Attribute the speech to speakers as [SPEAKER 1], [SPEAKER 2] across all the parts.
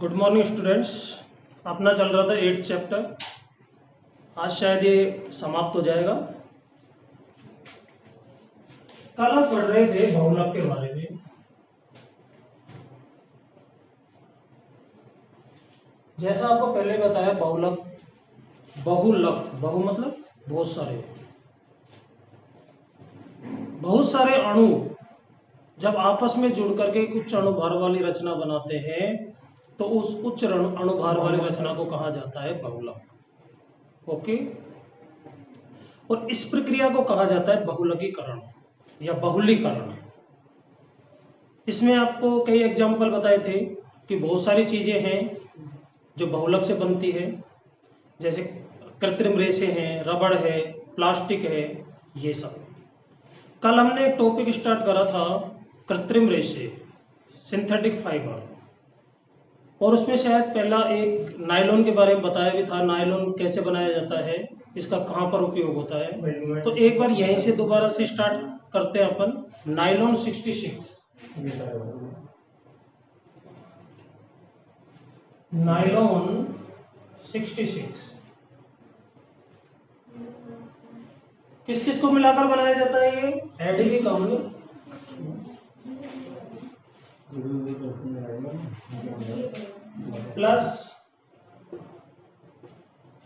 [SPEAKER 1] Good morning students. अपना चल रहा था 8th चैप्टर। आज शायद ये समाप्त हो जाएगा। कल हम पढ़ रहे थे बहुलक के बारे में। जैसा आपको पहले बताया बहुलक, बहु मतलब बहुत सारे अणु जब आपस में जुड़ करके कुछ अणुभार वाली रचना बनाते हैं तो उस उच्च अणुभार वाली रचना को कहा जाता है बहुलक। ओके, और इस प्रक्रिया को कहा जाता है बहुलकीकरण या बहुलीकरण। इसमें आपको कई एग्जाम्पल बताए थे कि बहुत सारी चीजें हैं जो बहुलक से बनती है, जैसे कृत्रिम रेशे हैं, रबड़ है, प्लास्टिक है, ये सब। कल हमने एक टॉपिक स्टार्ट करा था कृत्रिम रेशे, सिंथेटिक फाइबर, और उसमें शायद पहला एक नायलॉन के बारे में बताया भी था। नायलॉन कैसे बनाया जाता है, इसका कहाँ पर उपयोग होता है। तो एक बार यहीं से दोबारा से स्टार्ट करते हैं अपन। नायलॉन 66, नायलॉन 66 किस किस को मिलाकर बनाया जाता है? ये एडिपिक अम्ल plus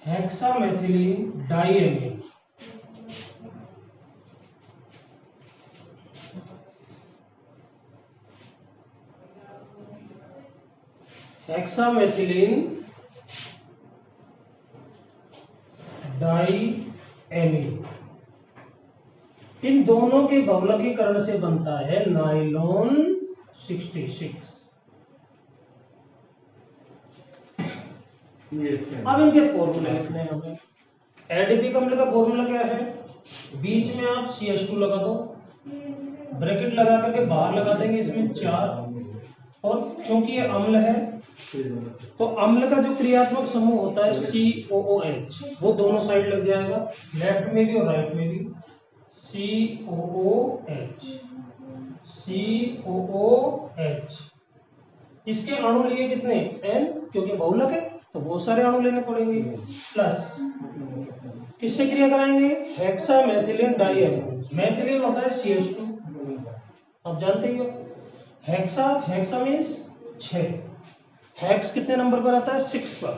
[SPEAKER 1] hexamethylene diamine, hexamethylene diamine. इन दोनों के बहुलकीकरण से बनता है नायलॉन 66। अब इनके फॉर्मूले लिखने हैं हमें। एडिपिक अम्ल का फॉर्मूला क्या है? बीच में आप CH2 लगा दो, ब्रैकेट लगा करके बाहर लगा देंगे इसमें 4, और चूंकि ये अम्ल है तो अम्ल का जो क्रियात्मक समूह होता है COOH, वो दोनों साइड लग जाएगा, लेफ्ट में भी और राइट में भी। COOH। इसके अणु लिए कितने? N, क्योंकि बहुलक है तो बहुत सारे अणु लेने पड़ेंगे। प्लस किससे क्रिया कराएंगे? Hexamethylene diamine. मेथिलीन होता है CH2, आप जानते ही हो। Hexa means 6। हेक्स कितने नंबर पर आता है? 6 पर।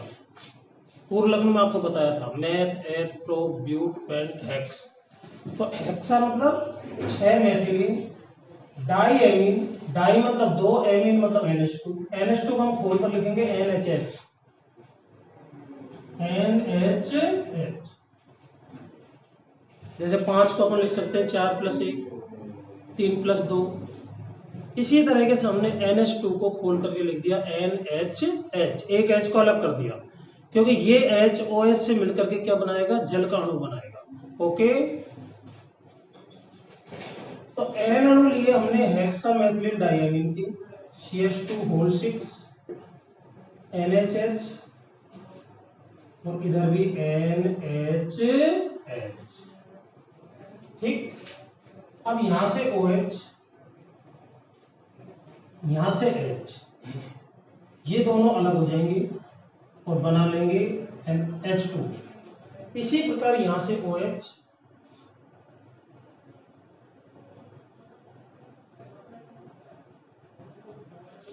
[SPEAKER 1] पूर्व लग्न में आपको बताया था, मैथ, एथ, प्रो, ब्यूट, पेंट, हेक्स। तो हेक्सा मतलब 6 मेथिलीन, डाइएमीन, डाई मतलब 2, एमीन मतलब NH2। NH2 को हम खोल कर लिखेंगे NHH। जैसे 5 को अपन लिख सकते हैं 4 + 1, 3 + 2। इसी तरह के सामने NH2 को खोल करके लिख दिया NHH। एक H को अलग कर दिया क्योंकि ये H OH से मिलकर के क्या बनाएगा? जल का अणु बनाएगा। ओके, तो N अणु लिए हमने हेक्सामेथिलीन डाइएमीन की, CH2 NHH, और इधर भी NHH। ठीक, अब यहां से OH, यहां से H, ये दोनों अलग हो जाएंगे और बना लेंगे H2। इसी प्रकार यहां से OH,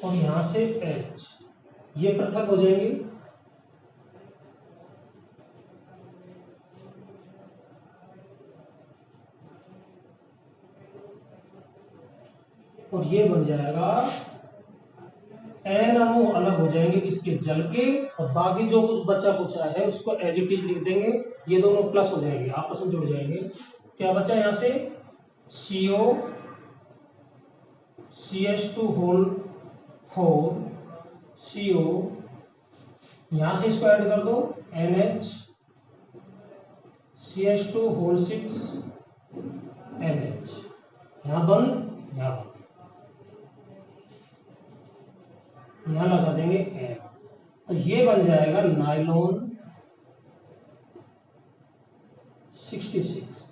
[SPEAKER 1] और यहां से H, ये पृथक हो जाएंगे। और ये बन जाएगा N अणु अलग हो जाएंगे इसके जल के, और बाकी जो कुछ बचा कुचा है उसको एज इट इज लिख देंगे। ये दोनों प्लस हो जाएंगे, आपस में जुड़ जाएंगे। क्या बचा यहां से? CO, CH2 होल 4, CO, यहां से इसको ऐड कर दो NH, CH2 होल 6, NH, यहां बंद, यहां बंद, यहां लगा देंगे N। तो ये बन जाएगा नायलॉन 66।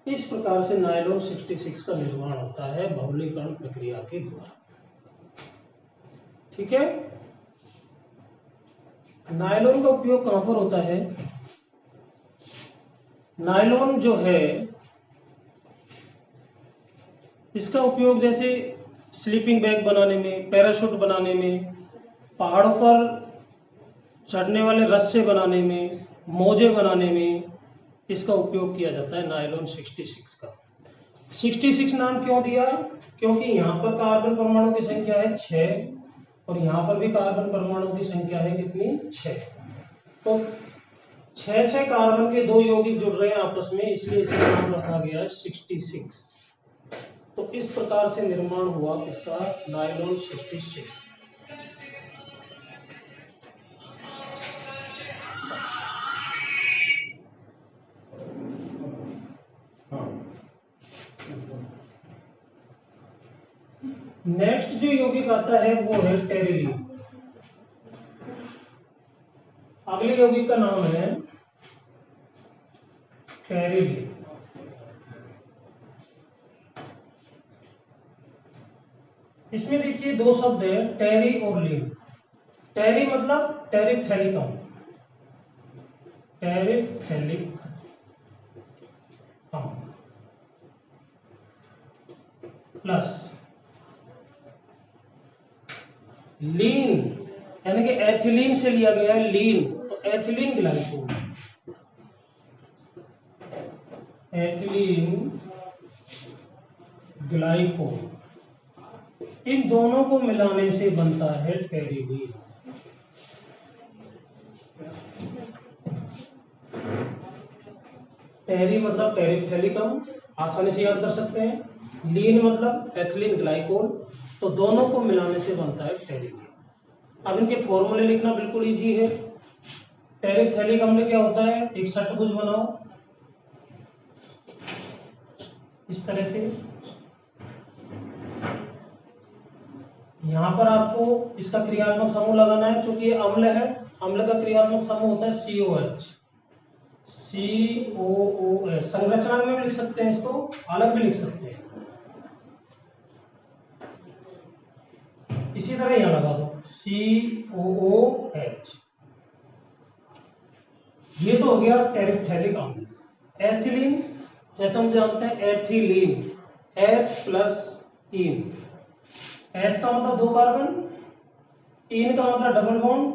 [SPEAKER 1] इस प्रकार से नायलॉन 66 का निर्माण होता है बहुलीकरण प्रक्रिया के द्वारा। ठीक है। नायलॉन का उपयोग कहां पर होता है? नायलॉन जो है इसका उपयोग जैसे स्लीपिंग बैग बनाने में, पैराशूट बनाने में, पहाड़ों पर चढ़ने वाले रस्से बनाने में, मोजे बनाने में इसका उपयोग किया जाता है नायलॉन 66 का। 66 नाम क्यों दिया? क्योंकि यहाँ पर कार्बन परमाणु की संख्या है 6 और यहाँ पर भी कार्बन परमाणु की संख्या है कितनी? 6। तो 6 कार्बन के 2 यौगिक जुड़ रहे हैं आपस में, इसलिए इसका नाम रखा गया है 66। तो इस प्रकार से निर्माण हुआ इसका नायलॉन 66। नेक्स्ट जो यौगिक आता है वो है टेरिलियम। अगले यौगिक का नाम है टेरिलियम। इसमें देखिए 2 शब्द है, टेरी और लिन। टेरी मतलब टेरिप्थेलिकम, टेरिप्थेलिक प्लस लीन, यानी कि एथिलीन से लिया गया है लीन, तो एथिलीन ग्लाइकोल, एथिलीन ग्लाइकोल, इन दोनों को मिलाने से बनता है टेरिलीन। टेरी मतलब टेरिप्थेलिकम, आसानी से याद कर सकते हैं। लीन मतलब एथिलीन ग्लाइकोल, तो दोनों को मिलाने से बनता है टेरिलीन। अब इनके फॉर्मूले लिखना बिल्कुल इजी है। टेरिप्थेलिकम में क्या होता है? एक षट्भुज बनाओ इस तरह से, यहां पर आपको इसका क्रियात्मक समूह लगाना है। चूंकि ये अम्ल है, अम्ल का क्रियात्मक समूह होता है COH, COOH। संरचना में भी लिख सकते हैं, इसको अलग भी लिख सकते हैं। इसी तरह यहां लगा दो COOH। ये तो हो गया टेरिप्थेलिक अम्ल। एथिलीन जैसे हम जानते हैं एथिलीन, H प्लस इन। H का मतलब 2 कार्बन, इन का मतलब डबल बॉन्ड,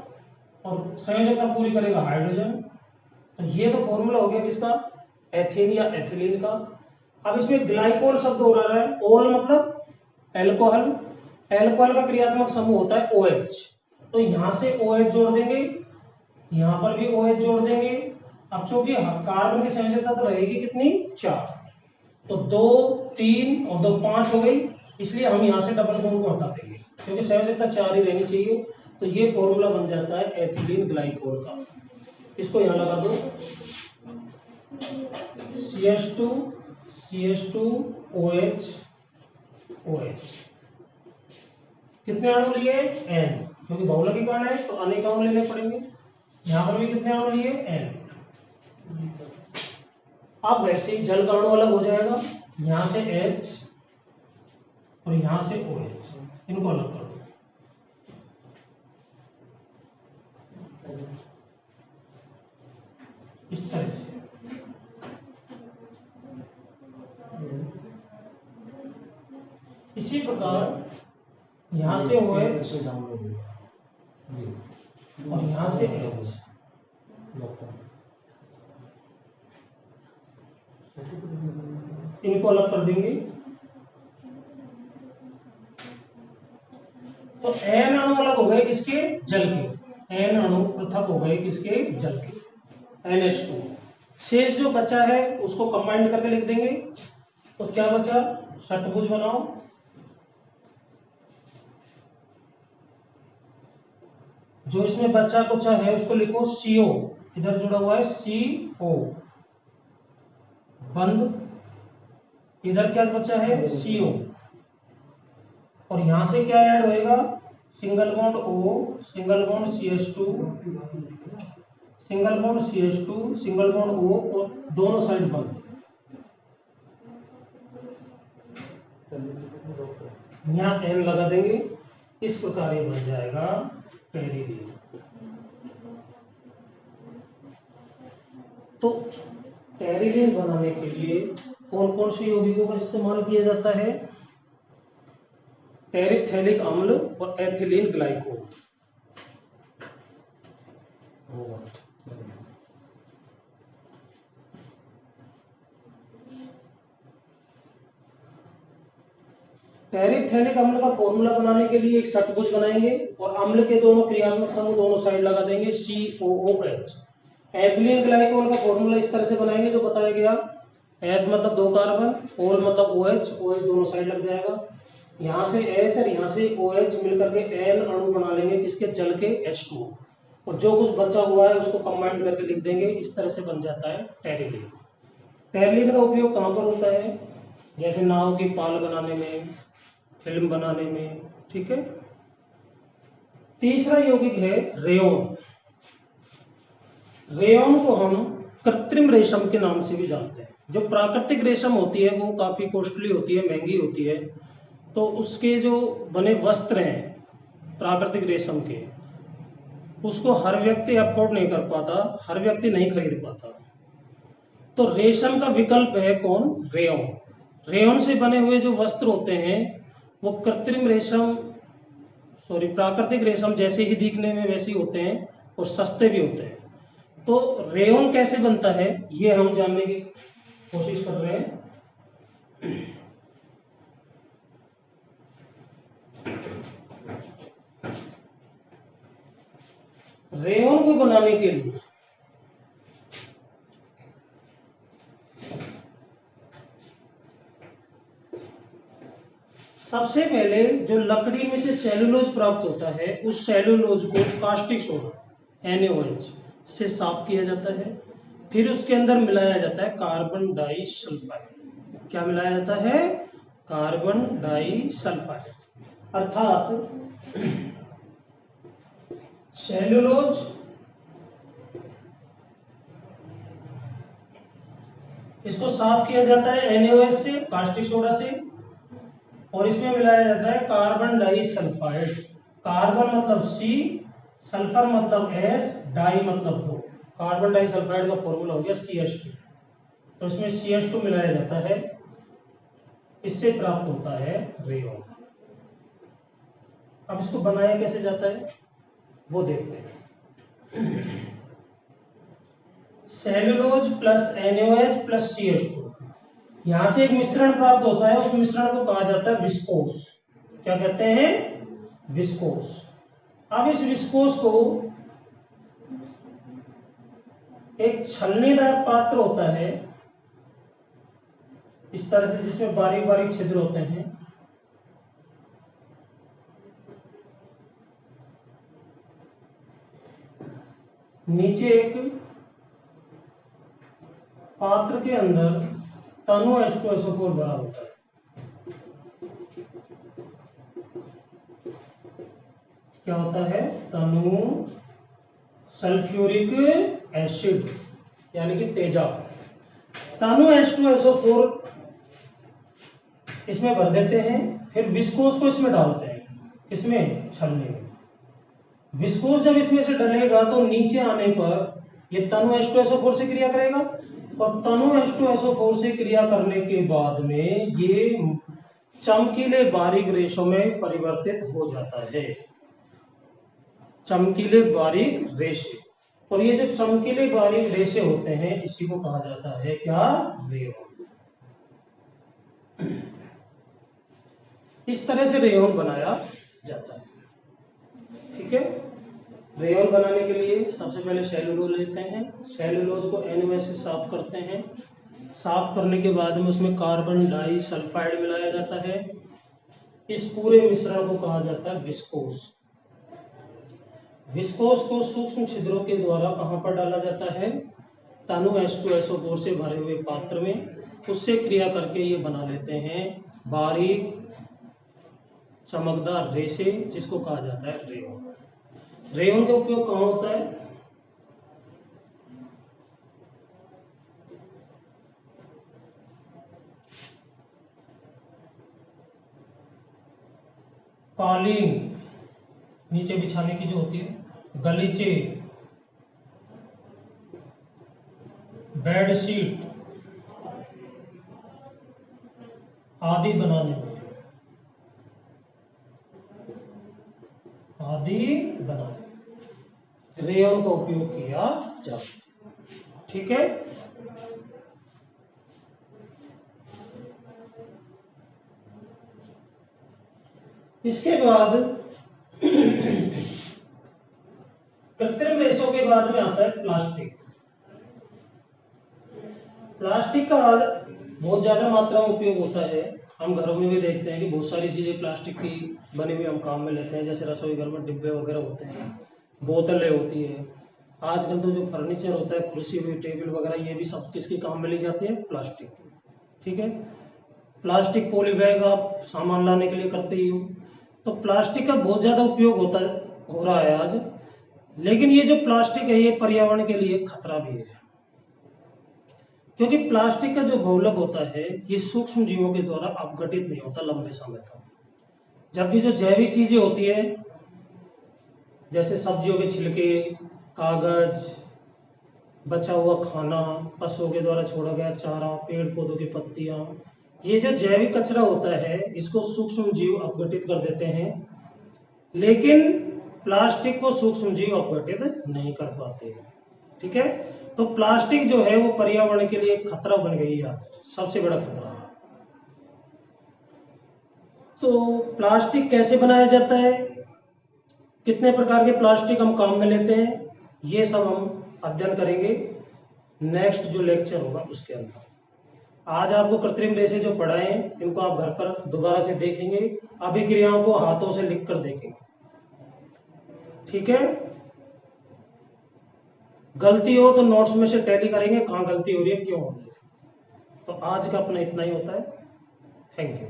[SPEAKER 1] और संयोजकता पूरी करेगा हाइड्रोजन। तो ये तो फॉर्मूला हो गया किसका? एथीन या एथिलीन का। अब इसमें ग्लाइकोल शब्द हो रहा है। ओल मतलब एल्कोहल, एल्कोहल का क्रियात्मक समूह होता है OH, तो यहां से OH जोड़ देंगे, यहां पर भी OH जोड़ देंगे। अब चूंकि कार्बन की संयोजकता तो रहेगी कितनी? 4, तो 2 3 और 2 5 हो गई, इसलिए हम यहां से डबल बॉन्ड को हटा देंगे क्योंकि संयोजकता 4 ही रहनी चाहिए। तो ये फॉर्मूला बन जाता है एथिलीन ग्लाइकोल का। इसको यहां लगा दो CH2 CH2 OH OH। कितने अणु लिए? N, क्योंकि बहुलकी कण है तो अनेक अणु लेने पड़ेंगे। यहां पर भी कितने अणु लिए? N। अब वैसे ही जल का अणु अलग हो जाएगा, यहां से H और यहां से OH, इनको अलग कर दो। इस तरह से इसी प्रकार यहां से OH और यहां से H, इनको अलग कर देंगे। तो N अणु अलग हो गए किसके? जल के। N अणु पृथक हो गए किसके? जल के, NH2। शेष जो बचा है उसको कंबाइंड करके लिख देंगे। तो क्या बचा? षट्भुज बनाओ। जो इसमें बचा कुछ है उसको लिखो CO, इधर जुड़ा हुआ है CO बंद, इधर क्या बचा है? CO, और यहां से क्या ऐड होएगा? Single bond O, single bond CH2, single bond CH2, single bond O, और दोनों साइड बंद। यहां N लगा देंगे। इस प्रकार ये बन जाएगा टेरिलियम। तो टेरिलीन बनाने के लिए कौन कौन से यौगिकों का इस्तेमाल किया जाता है? टेरिथैलिक अम्ल और एथिलीन ग्लाइकोल। टेरिथैलिक अम्ल का फॉर्मूला बनाने के लिए एक षटभुज बनाएंगे और अम्ल के दोनों क्रियात्मक समूह दोनों साइड लगा देंगे COOH। एथिलीन ग्लाइकोल का फॉर्मूला इस तरह से बनाएंगे जो बताया गया। H मतलब 2 कार्बन, ओल मतलब OH दोनों साइड लग जाएगा। यहाँ से H और यहाँ से OH मिलकर के N अणु बना लेंगे किसके? जल के H2O। और जो कुछ बचा हुआ है उसको कंबाइन करके लिख देंगे। इस तरह से बन जाता है टेरिलीन। टेरिलीन का उपयोग कहाँ पर होता है? जैसे नाव की पाल बनाने में, फिल्म बनाने में, ठीक है। तीसरा यौगिक है रेयोन। रेयोन को हम कृत्रिम रेशम के नाम से भी जानते हैं। जो प्राकृतिक रेशम होती है वो काफी कॉस्टली होती है, महंगी होती है, तो उसके जो बने वस्त्र हैं प्राकृतिक रेशम के, उसको हर व्यक्ति अफोर्ड नहीं कर पाता, हर व्यक्ति नहीं खरीद पाता। तो रेशम का विकल्प है कौन? रेयोन। रेयोन से बने हुए जो वस्त्र होते हैं वो कृत्रिम रेशम, प्राकृतिक रेशम जैसे ही दिखने में वैसे ही होते हैं और सस्ते भी होते हैं। तो रेयोन कैसे बनता है ये हम जानने की कोशिश कर रहे हैं। रेयोन को बनाने के लिए सबसे पहले जो लकड़ी में से सेलुलोज प्राप्त होता है उस सेलुलोज को कास्टिक सोडा NaOH से साफ किया जाता है। फिर उसके अंदर मिलाया जाता है कार्बन डाई सल्फाइड। क्या मिलाया जाता है? Carbon disulphide. अर्थात सेलुलोज इसको साफ किया जाता है NaOH से, कास्टिक सोडा से, और इसमें मिलाया जाता है कार्बन डाई सल्फाइड। कार्बन मतलब C, सल्फर मतलब S, डाई मतलब 2। कार्बन डाई सल्फाइड का फॉर्मूला हो गया CH2। तो इसमें CH2 मिलाया जाता है, इससे प्राप्त होता है रेयोन। अब इसको बनाया कैसे जाता है वो देखते हैं। Cellulose plus NaOH plus CH2, यहां से एक मिश्रण प्राप्त होता है, उस मिश्रण को कहा जाता है विस्कोस। क्या कहते हैं? विस्कोस। अब इस विस्कोस को एक छलनीदार पात्र होता है इस तरह से, जिसमें बारीक बारीक छिद्र होते हैं, नीचे एक पात्र के अंदर तनु H2SO4 भरा होता है। क्या होता है? तनु सल्फ्यूरिक एसिड यानी कि तेजाब। तनु H2SO4 इसमें भर देते हैं, फिर विस्कोस को इसमें डालते हैं। किसमें? छलनी में। विस्कोस जब इसमें से डलेगा तो नीचे आने पर ये तनु H2SO4 से क्रिया करेगा, और तनु H2SO4 से क्रिया करने के बाद में ये चमकीले बारीक रेशों में परिवर्तित हो जाता है। चमकीले बारीक रेशे, और ये जो चमकीले बारीक रेशे होते हैं इसी को कहा जाता है क्या? रेयोन। इस तरह से रेयोन बनाया जाता है, ठीक है। रेयोन बनाने के लिए सबसे पहले सेलुलोज लेते हैं, सेलुलोज को NaOH से साफ करते हैं। साफ करने के बाद में उसमें कार्बन डाई सल्फाइड मिलाया जाता है। इस पूरे मिश्रण को कहा जाता है विस्कोस। विस्कोस को सूक्ष्म छिद्रों के द्वारा कहां पर डाला जाता है? तनु H2SO4 से भरे हुए पात्र में। उससे क्रिया करके ये बना लेते हैं बारीक चमकदार रेशे, जिसको कहा जाता है रेयोन। रेयोन का उपयोग कहां होता है? कालीन नीचे बिछाने की जो होती है, गलीचे, बेडशीट आदि बनाने में, रेयन का उपयोग किया जाता है। ठीक है, इसके बाद कृत्रिम रेशों के बाद में आता है प्लास्टिक। प्लास्टिक का बहुत ज्यादा मात्रा में उपयोग होता है। हम घरों में भी देखते हैं कि बहुत सारी चीजें प्लास्टिक की बनी हुई हम काम में लेते हैं, जैसे रसोई घर में डिब्बे वगैरह होते हैं, बोतलें होती है। आजकल तो जो फर्नीचर होता है, कुर्सी हुई, टेबल वगैरह, ये भी सब किसके काम में ली जाती है? प्लास्टिक की। ठीक है, प्लास्टिक पॉली बैग आप सामान लाने के लिए करते ही हो। तो प्लास्टिक का बहुत ज्यादा उपयोग हो रहा है आज। लेकिन ये जो प्लास्टिक है ये पर्यावरण के लिए खतरा भी है, क्योंकि प्लास्टिक का जो बहुलक होता है ये सूक्ष्म जीवों के द्वारा अपघटित नहीं होता लंबे समय तक। जबकि जो जैविक चीजें होती है, जैसे सब्जियों के छिलके, कागज, बचा हुआ खाना, पशुओं के द्वारा छोड़ा गया चारा, पेड़ पौधों की पत्तियां, ये जो जैविक कचरा होता है इसको सूक्ष्म जीव अपघटित कर देते हैं। लेकिन प्लास्टिक को सूक्ष्म जीव अपघटित नहीं कर पाते। ठीक है, तो प्लास्टिक जो है वो पर्यावरण के लिए एक खतरा बन गई है, सबसे बड़ा खतरा। तो प्लास्टिक कैसे बनाया जाता है, कितने प्रकार के प्लास्टिक हम काम में लेते हैं, ये सब हम अध्ययन करेंगे नेक्स्ट जो लेक्चर होगा उसके अंदर। आज आपको कृत्रिम रेशे जो पढ़ाए हैं इनको आप घर पर दोबारा से देखेंगे, अभिक्रियाओं को हाथों से लिखकर देखेंगे। ठीक है, गलती हो तो नोट्स में से टैली करेंगे, कहाँ गलती हो रही है, क्यों हो रही है। तो आज का अपना इतना ही होता है। Thank you.